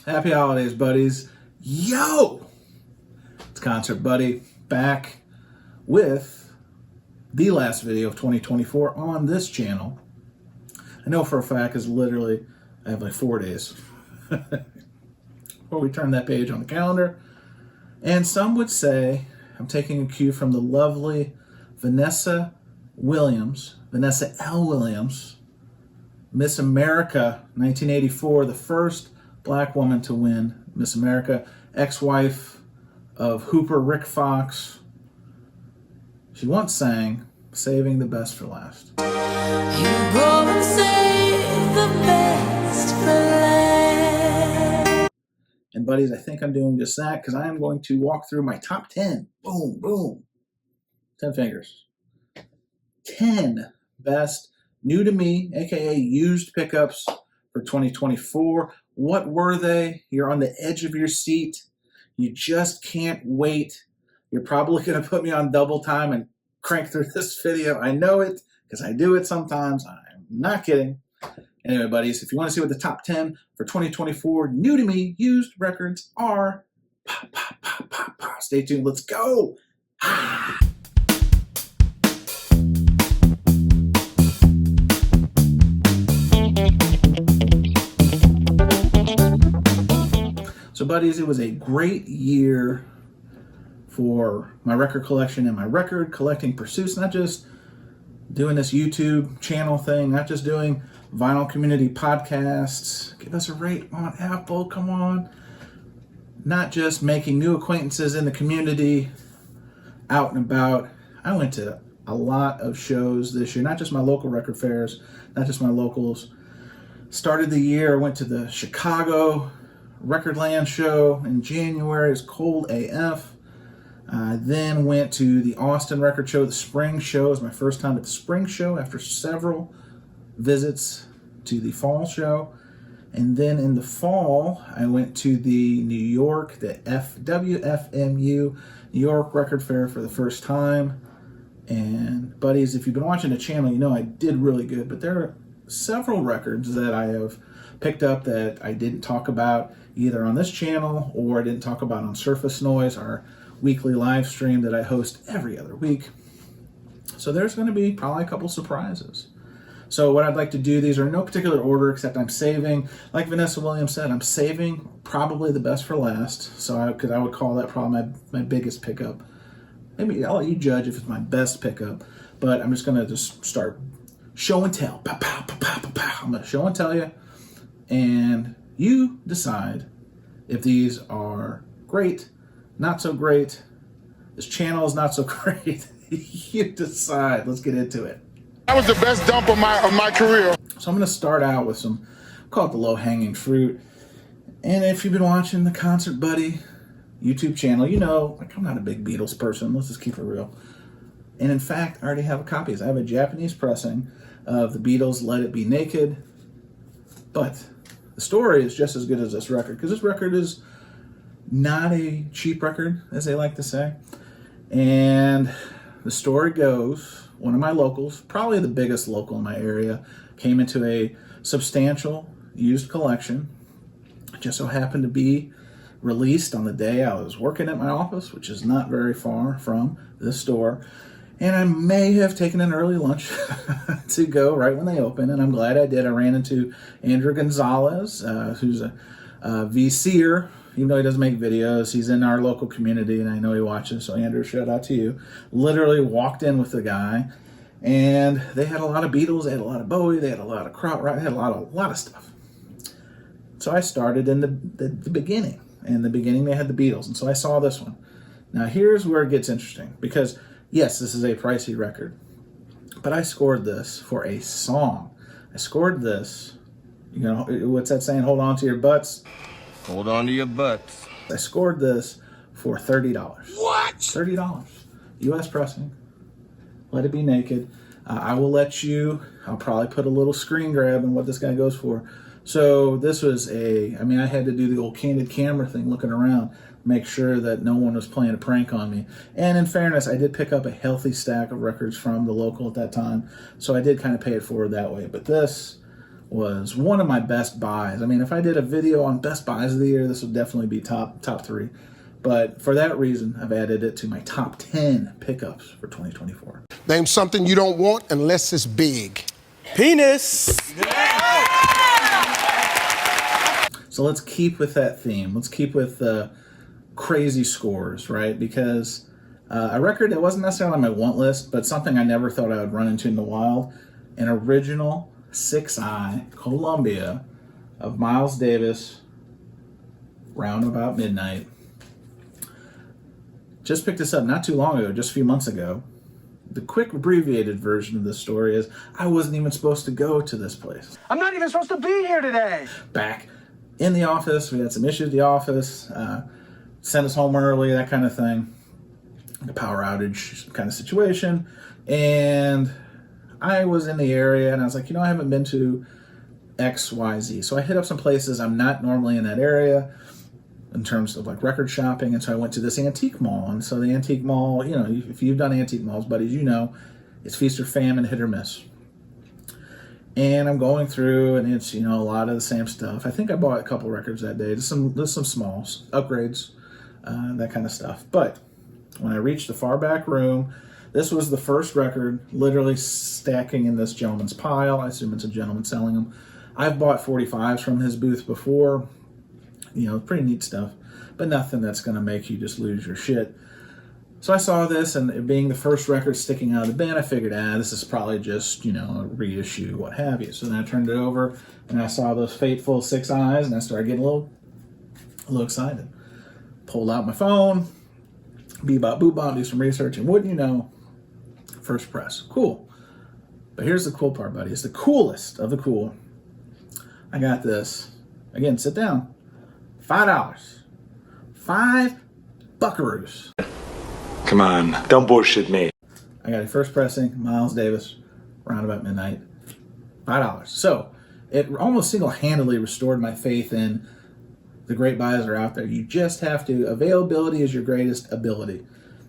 Happy holidays, buddies. Yo! It's Concert Buddy back with the last video of 2024 on this channel. I know for a fact because literally I have like 4 days before we turn that page on the calendar. And some would say I'm taking a cue from the lovely Vanessa L. Williams, Miss America 1984, the first black woman to win Miss America, ex-wife of Hooper Rick Fox. She once sang, saving the best for last. You go and save the best for last. And buddies, I think I'm doing just that because I am going to walk through my top 10. Boom, boom. 10 fingers. 10 best new to me, aka used pickups for 2024. What were they? You're on the edge of your seat. You just can't wait. You're probably going to put me on double time and crank through this video. I know it because I do it sometimes. I'm not kidding. Anyway, buddies, if you want to see what the top 10 for 2024 new to me used records are, stay tuned. Let's go. So buddies, it was a great year for my record collection and my record collecting pursuits, not just doing this YouTube channel thing, not just doing vinyl community podcasts. Give us a rate on Apple, come on. Not just making new acquaintances in the community, out and about. I went to a lot of shows this year, not just my local record fairs, not just my locals. Started the year, I went to the Chicago Recordland show in January. It was cold AF. Then went to the Austin record show, the spring show. It was my first time at the spring show after several visits to the fall show. And then in the fall, I went to the New York, the WFMU New York Record Fair for the first time. And buddies, if you've been watching the channel, you know I did really good, but there are several records that I have picked up that I didn't talk about either on this channel or I didn't talk about on Surface Noise, our weekly live stream that I host every other week. So there's going to be probably a couple surprises. So what I'd like to do, these are in no particular order, except I'm saving, like Vanessa Williams said, I'm saving probably the best for last. So because I would call that probably my biggest pickup. Maybe I'll let you judge if it's my best pickup, but I'm just going to just start show and tell. Pow, pow, pow, pow, pow, pow. I'm going to show and tell you, and you decide if these are great, not so great, this channel is not so great. You decide. Let's get into it. That was the best dump of my career. So I'm going to start out with some, call it the low-hanging fruit. And if you've been watching the Concert Buddy YouTube channel, you know, like I'm not a big Beatles person. Let's just keep it real. And in fact, I already have a copy. I have a Japanese pressing of the Beatles' Let It Be Naked. But the story is just as good as this record, because this record is not a cheap record, as they like to say. And the story goes, one of my locals, probably the biggest local in my area, came into a substantial used collection. It just so happened to be released on the day I was working at my office, which is not very far from this store. And I may have taken an early lunch to go right when they opened, and I'm glad I did. I ran into Andrew Gonzalez, who's a VCer, even though he doesn't make videos. He's in our local community, and I know he watches, so Andrew, shout out to you. Literally walked in with the guy, and they had a lot of Beatles, they had a lot of Bowie, they had a lot of Krautrock, they had a lot of stuff. So I started in the beginning. In the beginning, they had the Beatles, and so I saw this one. Now, here's where it gets interesting, because yes, this is a pricey record, but I scored this for a song. I scored this, you know, what's that saying? Hold on to your butts. Hold on to your butts. I scored this for $30. What? $30. U.S. pressing. Let It Be Naked. I will let you, I'll probably put a little screen grab on what this guy goes for. So this was I had to do the old candid camera thing, looking around, make sure that no one was playing a prank on me. And in fairness, I did pick up a healthy stack of records from the local at that time, so I did kind of pay it forward that way. But this was one of my best buys. I mean, if I did a video on best buys of the year, this would definitely be top 3. But for that reason, I've added it to my top 10 pickups for 2024. Name something you don't want unless it's big. Penis. So let's keep with that theme. Let's keep with the crazy scores, right? Because a record that wasn't necessarily on my want list, but something I never thought I would run into in the wild, an original 6i Columbia of Miles Davis, round about midnight. Just picked this up not too long ago, just a few months ago. The quick abbreviated version of this story is I wasn't even supposed to go to this place. I'm not even supposed to be here today. Back in the office, we had some issues at the office, sent us home early, that kind of thing. A power outage kind of situation. And I was in the area and I was like, I haven't been to XYZ. So I hit up some places I'm not normally in that area in terms of like record shopping. And so I went to this antique mall. And so the antique mall, if you've done antique malls, buddies, it's feast or famine, hit or miss. And I'm going through and it's, a lot of the same stuff. I think I bought a couple records that day. Just some smalls, upgrades, that kind of stuff. But when I reached the far back room, this was the first record literally stacking in this gentleman's pile. I assume it's a gentleman selling them. I've bought 45s from his booth before. Pretty neat stuff, but nothing that's going to make you just lose your shit. So I saw this, and it being the first record sticking out of the bin, I figured, this is probably just, a reissue, what have you. So then I turned it over, and I saw those fateful 6i's, and I started getting a little excited. Pulled out my phone, bebop, boop-bop, do some research, and wouldn't you know, first press. Cool. But here's the cool part, buddy. It's the coolest of the cool. I got this. Again, sit down. $5. 5 buckaroos. Come on, don't bullshit me. I got a first pressing, Miles Davis, round about midnight. $5. So it almost single-handedly restored my faith in the great buys are out there. You just have to, availability is your greatest ability.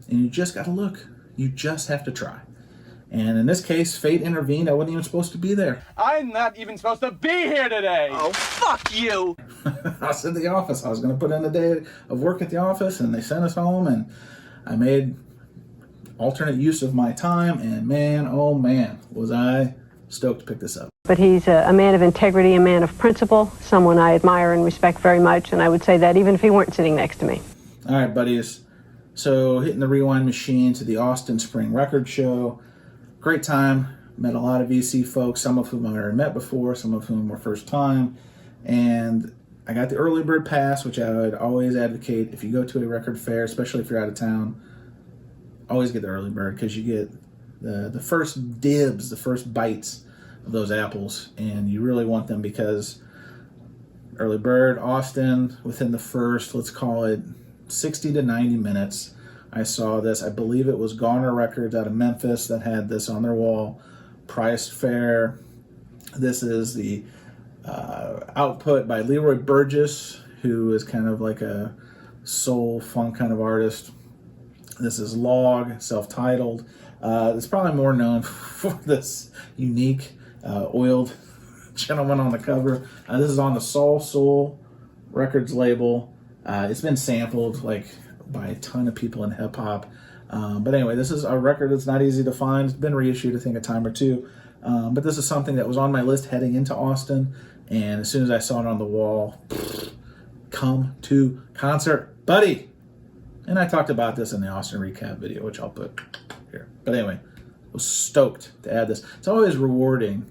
And you just got to look. You just have to try. And in this case, fate intervened. I wasn't even supposed to be there. I'm not even supposed to be here today. Oh, fuck you. I was in the office. I was going to put in a day of work at the office, and they sent us home, and I made alternate use of my time, and man, oh man, was I stoked to pick this up. But he's a man of integrity, a man of principle, someone I admire and respect very much, and I would say that even if he weren't sitting next to me. All right, buddies. So hitting the rewind machine to the Austin Spring Record Show. Great time. Met a lot of VC folks, some of whom I already met before, some of whom were first time. And I got the early bird pass, which I would always advocate if you go to a record fair, especially if you're out of town. Always get the early bird because you get the first dibs, the first bites of those apples. And you really want them because early bird, Austin, within the first, let's call it 60 to 90 minutes, I saw this. I believe it was Garner Records out of Memphis that had this on their wall. Priced fair. This is the output by Leroy Burgess, who is kind of like a soul funk kind of artist. This is Log, self-titled. It's probably more known for this unique oiled gentleman on the cover. This is on the Soul Records label. It's been sampled by a ton of people in hip-hop. But anyway, this is a record that's not easy to find. It's been reissued, I think, a time or two. But this is something that was on my list heading into Austin. And as soon as I saw it on the wall, come to concert, buddy. And I talked about this in the Austin recap video, which I'll put here. But anyway, I was stoked to add this. It's always rewarding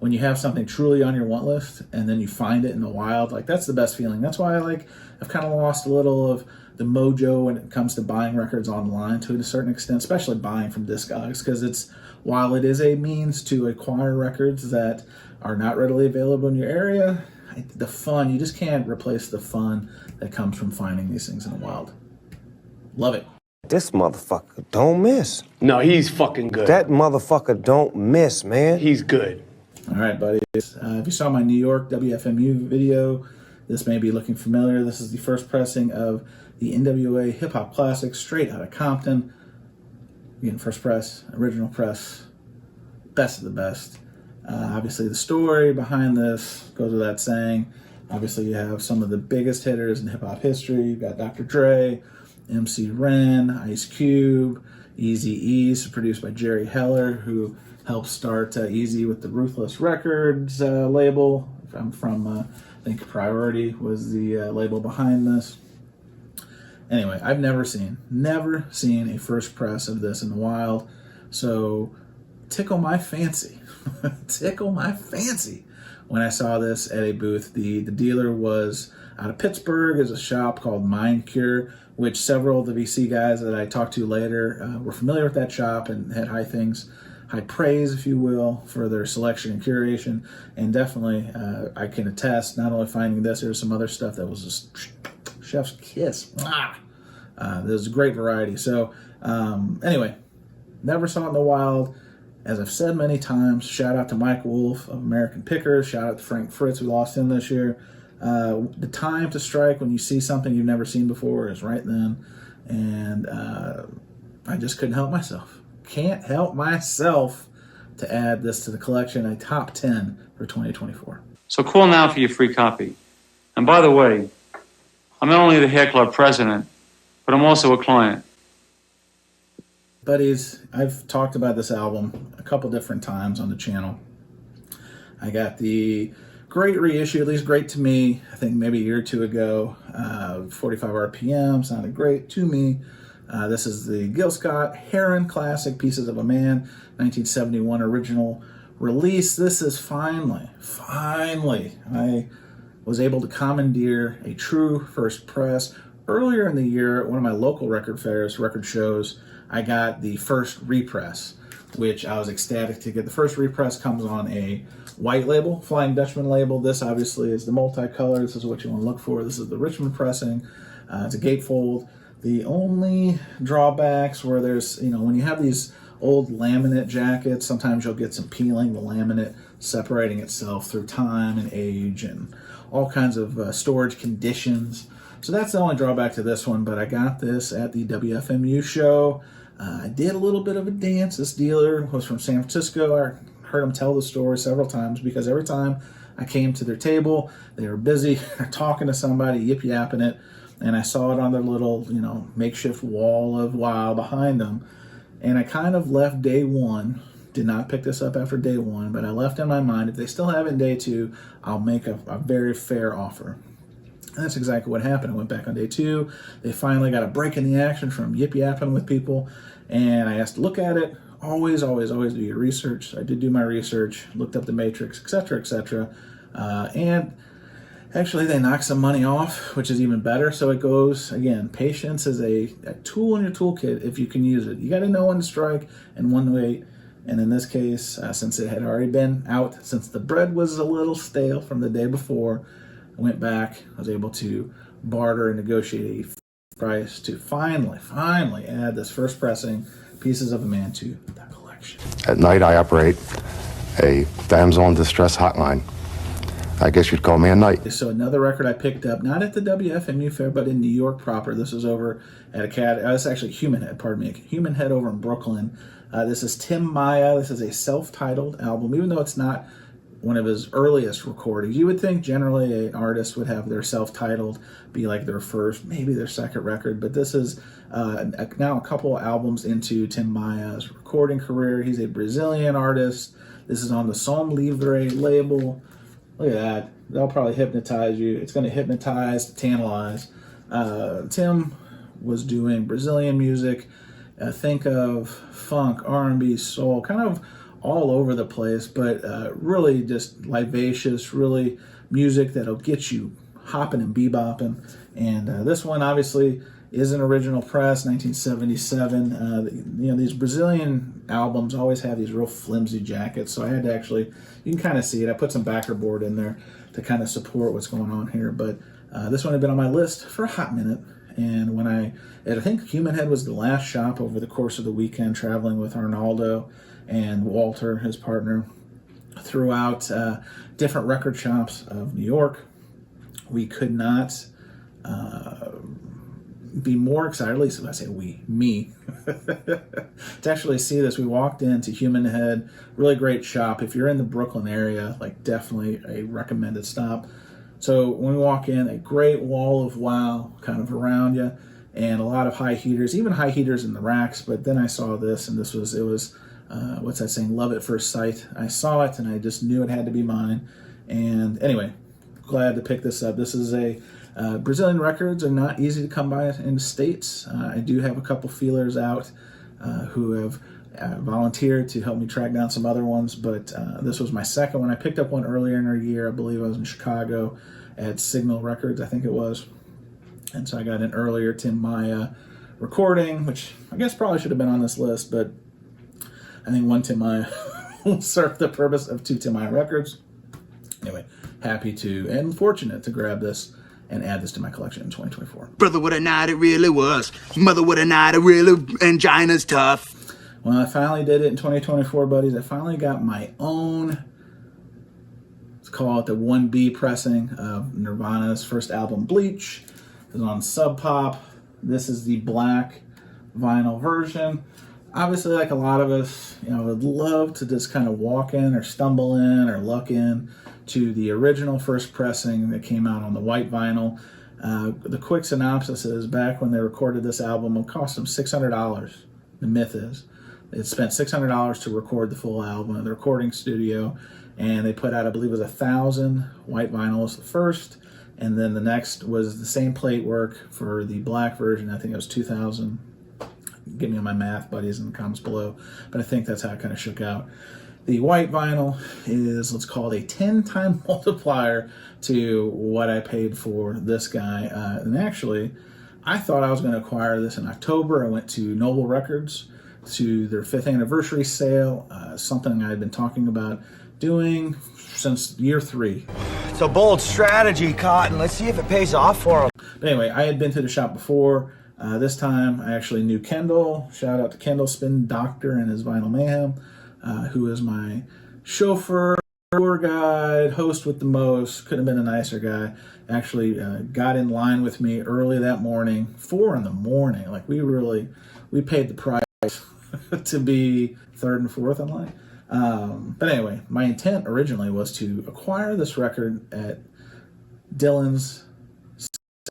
when you have something truly on your want list and then you find it in the wild. That's the best feeling. That's why I've kind of lost a little of the mojo when it comes to buying records online to a certain extent, especially buying from Discogs, because while it is a means to acquire records that are not readily available in your area, the fun, you just can't replace the fun that comes from finding these things in the wild. Love it. This motherfucker don't miss. No, he's fucking good. That motherfucker don't miss, man. He's good. All right, buddies. If you saw my New York WFMU video, this may be looking familiar. This is the first pressing of the NWA Hip Hop Classic, straight out of Compton. Again, first press, original press, best of the best. Obviously, the story behind this goes without saying. Obviously, you have some of the biggest hitters in hip-hop history. You've got Dr. Dre, MC Ren, Ice Cube, Eazy-E, produced by Jerry Heller, who helped start Eazy with the Ruthless Records label. I think Priority was the label behind this. Anyway, I've never seen a first press of this in the wild. So tickle my fancy. Tickle my fancy when I saw this at a booth. The dealer was out of Pittsburgh. There's a shop called Mind Cure, which several of the VC guys that I talked to later were familiar with that shop and had high praise, if you will, for their selection and curation. And definitely, I can attest, not only finding this, there's some other stuff that was just chef's kiss. There's a great variety. So anyway, never saw it in the wild. As I've said many times, shout out to Mike Wolf of American Pickers. Shout out to Frank Fritz, we lost him this year. The time to strike when you see something you've never seen before is right then. And I just couldn't help myself. Can't help myself to add this to the collection, a top 10 for 2024. So call now for your free copy. And by the way, I'm not only the hair club president, but I'm also a client. Buddies, I've talked about this album a couple different times on the channel. I got the great reissue, at least great to me, I think maybe a year or two ago. 45 RPM, sounded great to me. This is the Gil Scott Heron Classic Pieces of a Man, 1971 original release. This is finally, I was able to commandeer a true first press. Earlier in the year, at one of my local record fairs, record shows, I got the first repress, which I was ecstatic to get. The first repress comes on a white label, Flying Dutchman label. This obviously is the multicolor. This is what you want to look for. This is the Richmond pressing. It's a gatefold. The only drawbacks where there's, when you have these old laminate jackets, sometimes you'll get some peeling, the laminate separating itself through time and age and all kinds of storage conditions. So that's the only drawback to this one, but I got this at the WFMU show. I did a little bit of a dance. This dealer was from San Francisco. I heard him tell the story several times because every time I came to their table, they were busy talking to somebody, yip-yapping it, and I saw it on their little, makeshift wall of wow behind them. And I kind of left day one, did not pick this up after day one, but I left in my mind, if they still have it in day two, I'll make a very fair offer. And that's exactly what happened. I went back on day two. They finally got a break in the action from yip-yapping with people. And I asked to look at it. Always do your research. So I did do my research, looked up the matrix, etc., etc. And actually, they knocked some money off, which is even better. So it goes, again, patience is a tool in your toolkit if you can use it. You got to know when to strike and when to wait. And in this case, since it had already been out, since the bread was a little stale from the day before, I went back, I was able to barter and negotiate a price to finally add this first pressing, Pieces of a Man, to the collection. At night, I operate a damsel in distress hotline. I guess you'd call me a knight. So another record I picked up, not at the WFMU fair, but in New York proper. This was over at this is actually Human Head over in Brooklyn. This is Tim Maya. This is a self-titled album, even though it's not one of his earliest recordings. You would think generally an artist would have their self-titled be like their first, maybe their second record, but this is now a couple albums into Tim Maya's recording career. He's a Brazilian artist. This is on the Som Livre label. Look at that. That'll probably hypnotize you. It's going to hypnotize, tantalize. Tim was doing Brazilian music. Think of funk, R&B, soul, kind of all over the place, but really just libacious, really music that'll get you hopping and bebopping. And this one obviously is an original press, 1977. These Brazilian albums always have these real flimsy jackets, so I had to actually, you can kind of see it. I put some backer board in there to kind of support what's going on here, but this one had been on my list for a hot minute. And when I think Human Head was the last shop over the course of the weekend, traveling with Arnaldo and Walter, his partner, throughout different record shops of New York. We could not be more excited, at least if I say we, me, to actually see this. We walked into Human Head, really great shop. If you're in the Brooklyn area, like definitely a recommended stop. So when we walk in, a great wall of wow kind of around you, and a lot of high heaters, even high heaters in the racks. But then I saw this, and it was what's that saying? Love at first sight. I saw it, and I just knew it had to be mine. And anyway, glad to pick this up. This is a Brazilian records are not easy to come by in the States. I do have a couple feelers out who have volunteered to help me track down some other ones, but this was my second one. I picked up one earlier in the year. I believe I was in Chicago at Signal Records, I think it was. And so I got an earlier Tim Maya recording, which I guess probably should have been on this list, but I think one Tim Maya will serve the purpose of two Tim Maya records. Anyway, happy to and fortunate to grab this and add this to my collection in 2024. Brother, what a night it really was. Mother, what a night it really, angina's tough. Well, I finally did it in 2024, buddies. I finally got my own, let's call it the 1B pressing of Nirvana's first album, Bleach. It was on Sub Pop. This is the black vinyl version. Obviously, like a lot of us, would love to just kind of walk in or stumble in or luck in to the original first pressing that came out on the white vinyl. The quick synopsis is back when they recorded this album, it cost them $600. The myth is it spent $600 to record the full album in the recording studio, and they put out, I believe it was 1,000 white vinyls the first, and then the next was the same plate work for the black version. I think it was 2,000. Give me my math, buddies, in the comments below, but I think that's how it kind of shook out. The white vinyl is, let's call it a 10-time multiplier to what I paid for this guy. And actually, I thought I was going to acquire this in October. I went to Noble Records to their 5th anniversary sale, something I had been talking about doing since year 3. It's a bold strategy, Cotton. Let's see if it pays off for him. But anyway, I had been to the shop before. This time, I actually knew Kendall. Shout out to Kendall, Spin Doctor and his Vinyl Mayhem. Who is my chauffeur, tour guide, host with the most. Couldn't have been a nicer guy. Actually got in line with me early that morning, 4 in the morning. Like we paid the price to be 3rd and 4th in line. But anyway, my intent originally was to acquire this record at Dylan's.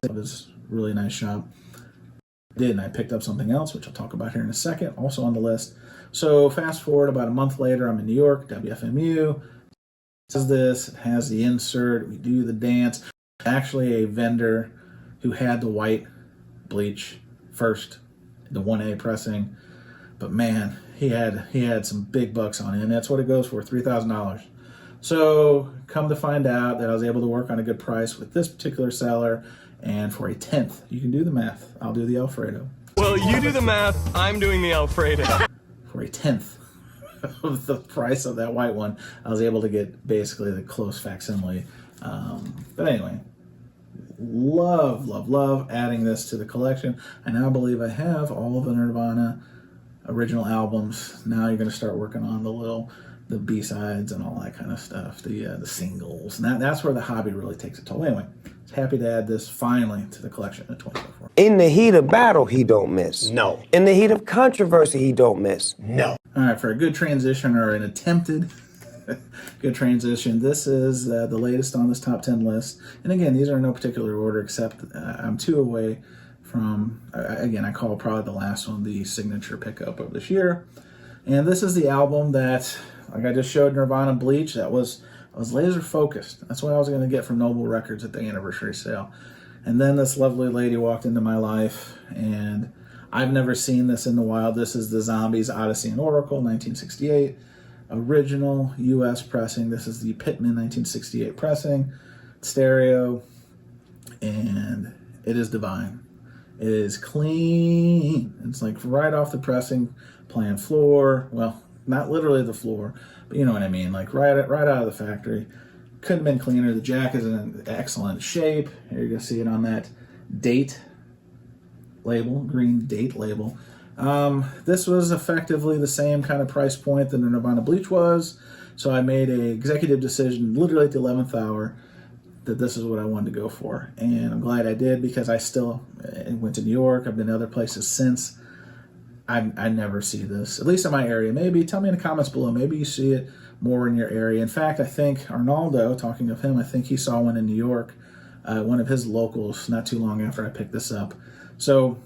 It was a really nice shop. I did, and I picked up something else, which I'll talk about here in a second, also on the list. So fast forward about a month later, I'm in New York, WFMU. It has the insert, we do the dance. Actually a vendor who had the white Bleach first, the 1A pressing. But man, he had some big bucks on him. That's what it goes for, $3,000. So come to find out that I was able to work on a good price with this particular seller, and for a 10th. You can do the math. I'll do the Alfredo. Well, you do the math, I'm doing the Alfredo. For a 10th of the price of that white one, I was able to get basically the close facsimile. But anyway, love adding this to the collection. I now believe I have all of the Nirvana original albums. Now you're going to start working on the B-sides and all that kind of stuff, the singles. And that's where the hobby really takes a toll. Anyway, happy to add this finally to the collection in 2024. In the heat of battle, he don't miss. No. In the heat of controversy, he don't miss. No. All right, for a good transition, or an attempted good transition, this is the latest on this top 10 list. And again, these are in no particular order, except I'm 2 away from, again, I call probably the last one the signature pickup of this year. And this is the album that, like I just showed, Nirvana Bleach, I was laser focused. That's what I was going to get from Noble Records at the anniversary sale. And then this lovely lady walked into my life, and I've never seen this in the wild. This is the Zombies Odyssey and Oracle, 1968. Original U.S. pressing. This is the Pittman 1968 pressing. Stereo. And it is divine. It is clean. It's like right off the pressing, playing floor. Well, not literally the floor, but you know what I mean. Like right out of the factory. Couldn't have been cleaner. The jack is in excellent shape. Here you're going to see it on that date label, green date label. This was effectively the same kind of price point that the Nirvana Bleach was. So I made an executive decision literally at the 11th hour that this is what I wanted to go for. And I'm glad I did, because I still went to New York. I've been to other places since. I never see this, at least in my area. Maybe tell me in the comments below. Maybe you see it more in your area. In fact, I think Arnaldo, talking of him, I think he saw one in New York, one of his locals, not too long after I picked this up. So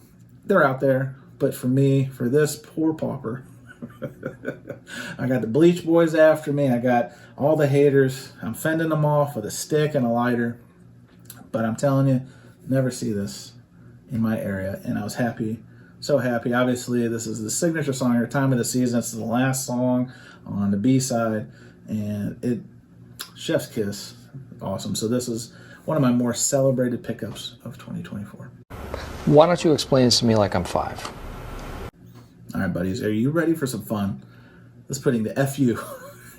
they're out there. But for me, for this poor pauper, I got the Bleach Boys after me. I got all the haters. I'm fending them off with a stick and a lighter. But I'm telling you, never see this in my area. And I was happy. So happy. Obviously, this is the signature song, or time of the season. This is the last song on the B-side, and chef's kiss. Awesome. So this is one of my more celebrated pickups of 2024. Why don't you explain this to me like I'm 5? All right, buddies. Are you ready for some fun? Let's putting the FU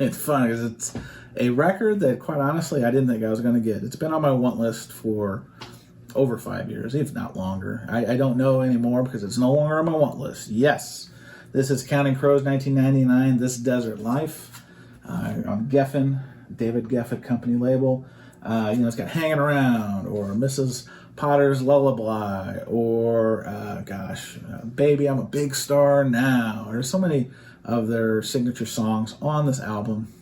in fun, because it's a record that, quite honestly, I didn't think I was going to get. It's been on my want list for over 5 years, if not longer. I don't know anymore, because it's no longer on my want list. Yes, this is Counting Crows 1999, This Desert Life, on Geffen, David Geffen company label. It's got Hanging Around, or Mrs. Potter's Lullaby, or Baby, I'm a Big Star Now. There's so many of their signature songs on this album.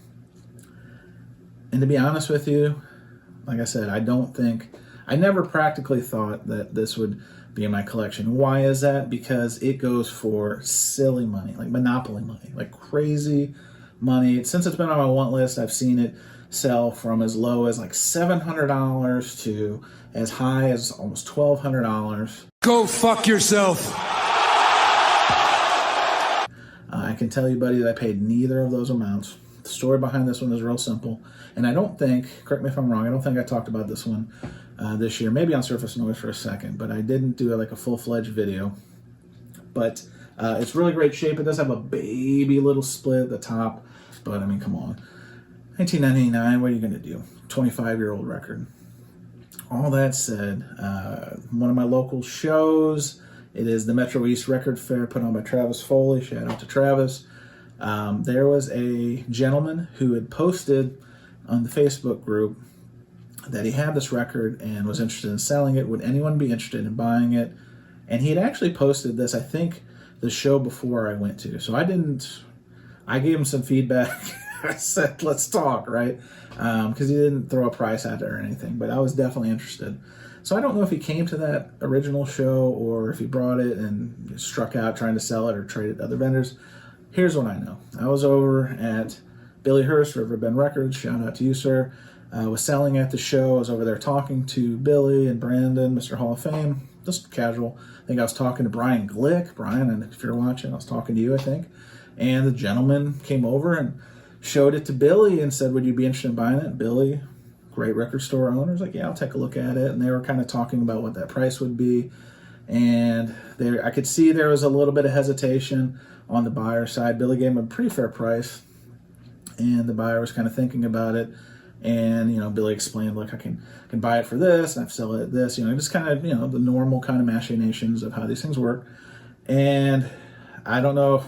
And to be honest with you, like I said, I never practically thought that this would be in my collection. Why is that? Because it goes for silly money, like Monopoly money, like crazy money. Since it's been on my want list, I've seen it sell from as low as like $700 to as high as almost $1,200. Go fuck yourself. I can tell you, buddy, that I paid neither of those amounts. The story behind this one is real simple. And I don't think, correct me if I'm wrong, I don't think I talked about this one this year, maybe on Surface Noise for a second, but I didn't do like a full-fledged video. But it's really great shape. It does have a baby little split at the top, but I mean, come on. 1999, what are you going to do? 25-year-old record. All that said, one of my local shows, it is the Metro East Record Fair put on by Travis Foley. Shout out to Travis. There was a gentleman who had posted on the Facebook group that he had this record and was interested in selling it. Would anyone be interested in buying it? And he had actually posted this, I think, the show before I went to. So I gave him some feedback. I said, let's talk, right? Because he didn't throw a price at it or anything, but I was definitely interested. So I don't know if he came to that original show or if he brought it and struck out trying to sell it or trade it to other vendors. Here's what I know. I was over at Billy Hurst, Riverbend Records. Shout out to you, sir. Was selling at the show. I was over there talking to Billy and Brandon, Mr. Hall of Fame. Just casual. I think I was talking to Brian Glick. Brian, and if you're watching, I was talking to you, I think. And the gentleman came over and showed it to Billy and said, would you be interested in buying it? Billy, great record store owner, was like, yeah, I'll take a look at it. And they were kind of talking about what that price would be. And I could see there was a little bit of hesitation on the buyer side. Billy gave him a pretty fair price, and the buyer was kind of thinking about it. And, Billy explained, look, I can buy it for this, and I've sell it at this, just kind of, the normal kind of machinations of how these things work. And I don't know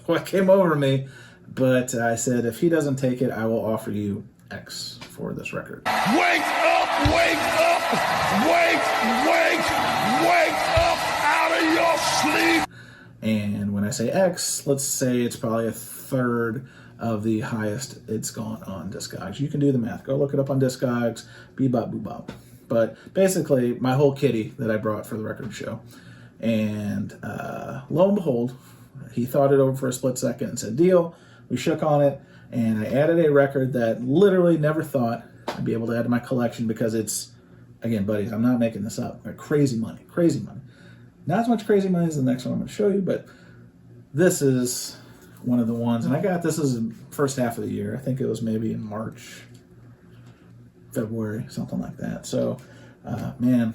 what came over me, but I said, if he doesn't take it, I will offer you X for this record. Wake up, wake up, wake up out of your sleep. And when I say X, let's say it's probably a third of the highest it's gone on Discogs. You can do the math. Go look it up on Discogs. Bebop, boobop. But basically, my whole kitty that I brought for the record show. And lo and behold, he thought it over for a split second and said, deal. We shook on it, and I added a record that literally never thought I'd be able to add to my collection, because it's, again, buddies, I'm not making this up. Crazy money, crazy money. Not as much crazy money as the next one I'm going to show you, but this is one of the ones. And I got this is the first half of the year. I think it was maybe in March, February, something like that. So, man,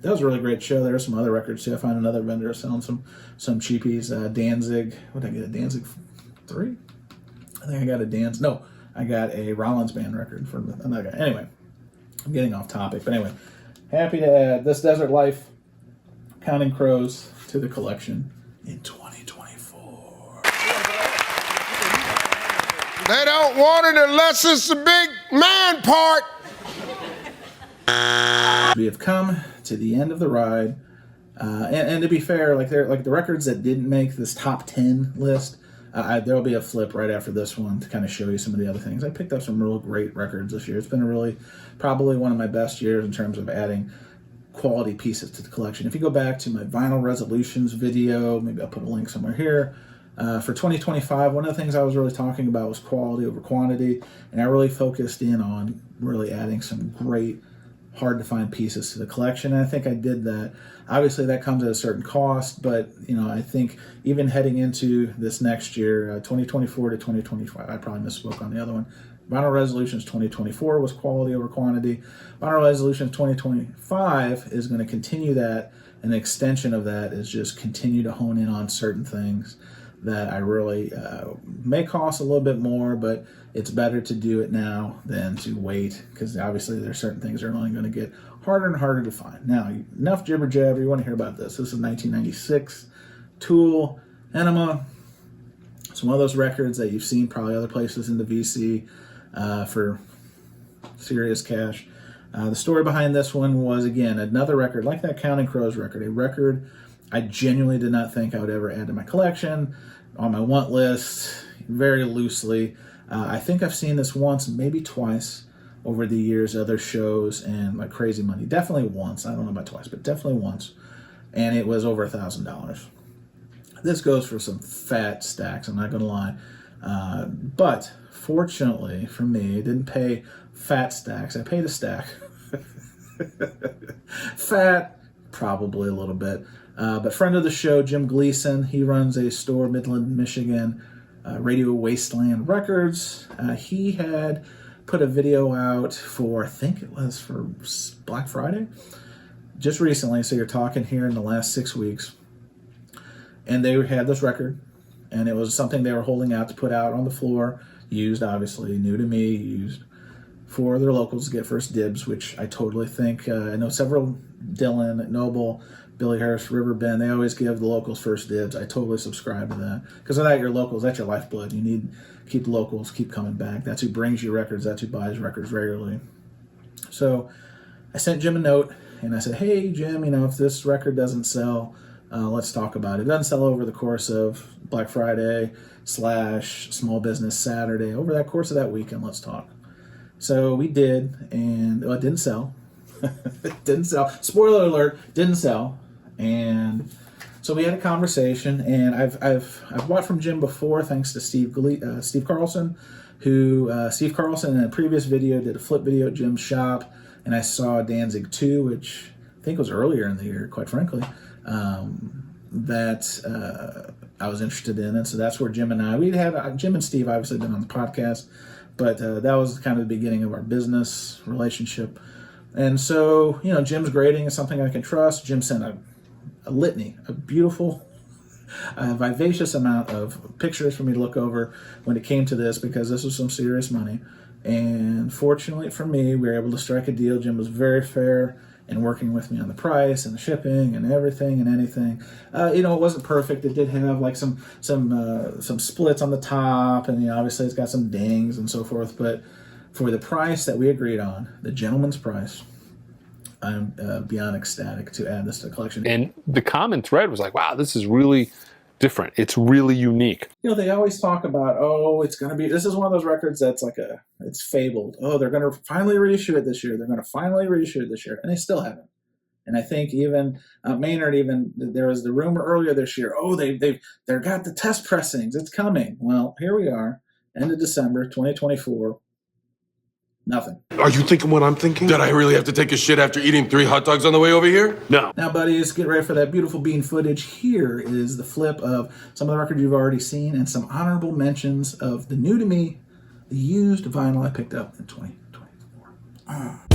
that was a really great show. There were some other records too. I found another vendor selling some cheapies. Danzig. What did I get? A Danzig 3? I think I got a I got a Rollins Band record from another guy. Anyway, I'm getting off topic. But anyway, happy to add This Desert Life, Counting Crows to the collection in 2024. They don't want it unless it's the big man part. We have come to the end of the ride. And to be fair, like the records that didn't make this top 10 list, there'll be a flip right after this one to kind of show you some of the other things. I picked up some real great records this year. It's been probably one of my best years in terms of adding quality pieces to the collection. If you go back to my vinyl resolutions video, maybe I'll put a link somewhere here. For 2025, one of the things I was really talking about was quality over quantity, and I really focused in on really adding some great, hard-to-find pieces to the collection, and I think I did that. Obviously, that comes at a certain cost, but I think even heading into this next year, 2024 to 2025, I probably misspoke on the other one. Vinyl Resolutions 2024 was quality over quantity. Vinyl Resolutions 2025 is going to continue that, and the extension of that is just continue to hone in on certain things that I really may cost a little bit more, but it's better to do it now than to wait, because obviously there's certain things that are only going to get harder and harder to find. Now, enough jibber jabber. You want to hear about this. This is 1996 Tool Enema. It's one of those records that you've seen probably other places in the VC for serious cash. The story behind this one was, again, another record like that Counting Crows record, a record I genuinely did not think I would ever add to my collection, on my want list, very loosely. I think I've seen this once, maybe twice over the years, other shows and like Crazy Money. Definitely once. I don't know about twice, but definitely once. And it was over $1,000. This goes for some fat stacks, I'm not going to lie. But fortunately for me, it didn't pay fat stacks. I paid a stack. Fat, probably a little bit. But friend of the show, Jim Gleason, he runs a store, Midland, Michigan, Radio Wasteland Records. He had put a video out for, I think it was for Black Friday, just recently. So you're talking here in the last 6 weeks. And they had this record, and it was something they were holding out to put out on the floor, used, obviously, new to me, used for their locals to get first dibs, which I totally think, I know several, Dylan, Noble, Billy Harris, Riverbend, they always give the locals first dibs. I totally subscribe to that. Because without your locals, that's your lifeblood. You need to keep the locals, keep coming back. That's who brings you records. That's who buys records regularly. So I sent Jim a note, and I said, hey, Jim, if this record doesn't sell, let's talk about it. It doesn't sell over the course of Black Friday / Small Business Saturday. Over that course of that weekend, let's talk. So we did, and it didn't sell. It didn't sell. Spoiler alert, didn't sell. And so we had a conversation, and I've bought from Jim before, thanks to Steve Carlson, Steve Carlson in a previous video did a flip video at Jim's shop, and I saw Danzig 2, which I think was earlier in the year, quite frankly, that I was interested in, and so that's where Jim and I, Jim and Steve obviously been on the podcast, but that was kind of the beginning of our business relationship. And so, Jim's grading is something I can trust. Jim sent a litany, a beautiful, vivacious amount of pictures for me to look over when it came to this, because this was some serious money. And fortunately for me, we were able to strike a deal. Jim was very fair in working with me on the price and the shipping and everything and anything. It wasn't perfect. It did have like some splits on the top, and obviously it's got some dings and so forth. But for the price that we agreed on, the gentleman's price, I'm beyond ecstatic to add this to the collection. And the common thread was like, wow, this is really different. It's really unique. They always talk about, this is one of those records that's like it's fabled. Oh, they're going to finally reissue it this year. They're going to finally reissue it this year. And they still haven't. And I think even Maynard, there was the rumor earlier this year, they've got the test pressings. It's coming. Well, here we are, end of December 2024. Nothing. Are you thinking what I'm thinking? Did I really have to take a shit after eating 3 hot dogs on the way over here? No. Now, buddies, get ready for that beautiful bean footage. Here is the flip of some of the records you've already seen and some honorable mentions of the new to me, the used vinyl I picked up in 2024.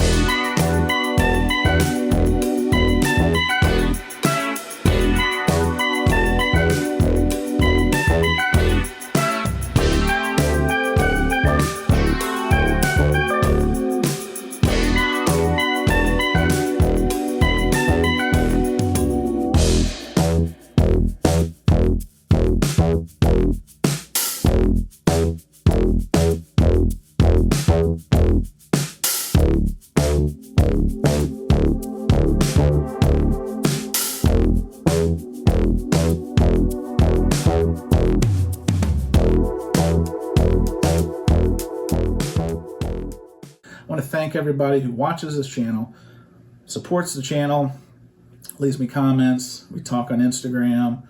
thank everybody who watches this channel, supports the channel, leaves me comments. We talk on Instagram.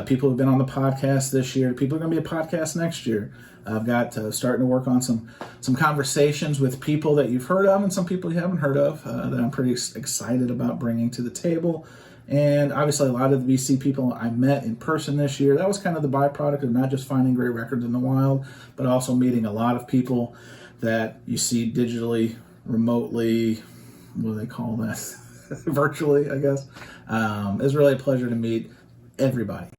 People who've been on the podcast this year. People are going to be a podcast next year. I've got starting to work on some conversations with people that you've heard of and some people you haven't heard of that I'm pretty excited about bringing to the table. And obviously a lot of the BC people I met in person this year, that was kind of the byproduct of not just finding great records in the wild, but also meeting a lot of people that you see digitally, remotely, what do they call that? Virtually, I guess. It was really a pleasure to meet everybody.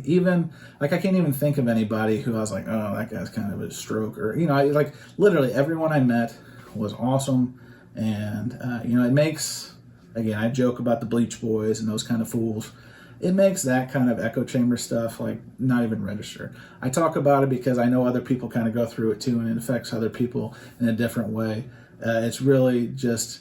Even, like, I can't even think of anybody who I was like, oh, that guy's kind of a stroke, or, you know, like, literally everyone I met was awesome. And, you know, it makes, again, I joke about the Bleach Boys and those kind of fools. It makes that kind of echo chamber stuff, like, not even register. I talk about it because I know other people kind of go through it too, and it affects other people in a different way. It's really just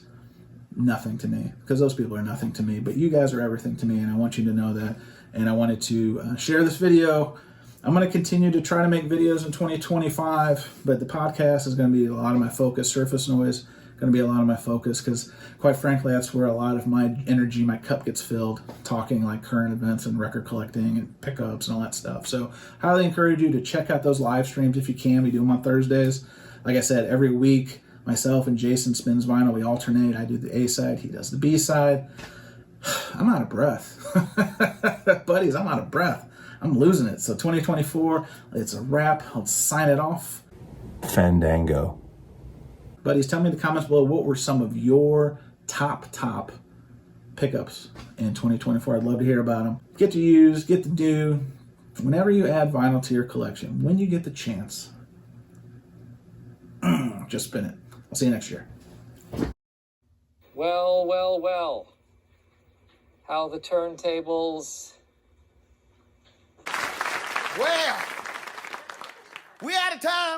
nothing to me, because those people are nothing to me, but you guys are everything to me, and I want you to know that. And I wanted to share this video. I'm going to continue to try to make videos in 2025, but the podcast is going to be a lot of my focus. Surface Noise going to be a lot of my focus, because quite frankly, that's where a lot of my energy, my cup gets filled, talking like current events and record collecting and pickups and all that stuff. So highly encourage you to check out those live streams if you can. We do them on Thursdays. Like I said, every week, myself and Jason spins vinyl. We alternate. I do the A side, he does the B side. I'm out of breath. Buddies, I'm out of breath. I'm losing it. So 2024, it's a wrap. Let's sign it off. Fandango. Buddies, tell me in the comments below, what were some of your top pickups in 2024? I'd love to hear about them. Get to use, get to do. Whenever you add vinyl to your collection, when you get the chance, just spin it. I'll see you next year. Well, well, well. How the turntables... Well, we out of time.